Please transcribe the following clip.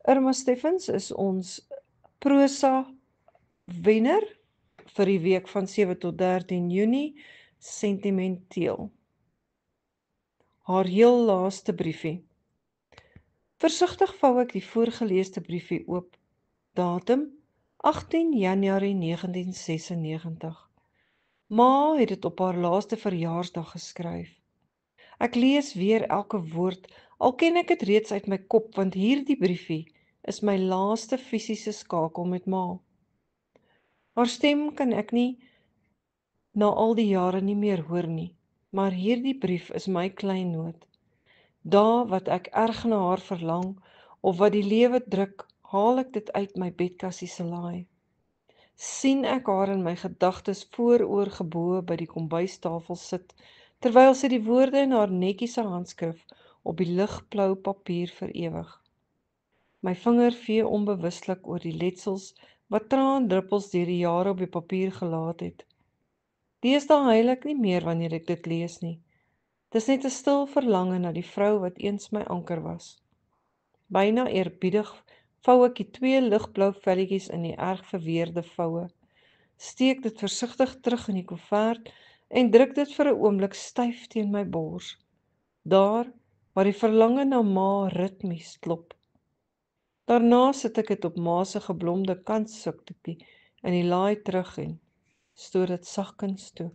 Irma Steffens is ons prosa wenner vir die week van 7 tot 13 Junie, sentimenteel. Haar heel laaste briefie. Versigtig vou ek die voorgeleesde briefie oop. Datum 18 Januarie 1996. Ma het dit op haar laaste verjaarsdag geskryf. Ek lees weer elke woord, al ken ek dit reeds uit my kop, want hierdie briefie is my laaste fisiese skakel met ma. Haar stem kan ek nie na al die jare nie meer hoor nie, maar hierdie brief is my kleinoot. Dae wat ek erg na haar verlang, of wat die lewe druk, haal ek dit uit my bedkassie se laai. Sien ek haar in my gedagtes vooroor geboë by die kombuistafel sit, terwyl sy die woorde in haar netjiese handskrif op die ligblou papier verewig. My vinger vee onbewuslik oor die letsels wat traandruppels deur die jare op die papier gelaat het. Deesdae huil ek nie meer wanneer ek dit lees nie. Dis net 'n stil verlange na die vrou wat eens my anker was. Byna eerbiedig vou ek die 2 ligblou velletjies in die erg verweerde voue, steek dit versigtig terug in die koevert en druk dit vir 'n oomblik styf teen my bors, daar waar die verlange na ma ritmies klop. Daarna sit ek dit op ma se geblomde kantsakdoekie in die laai terug en stoot dit sagkens toe.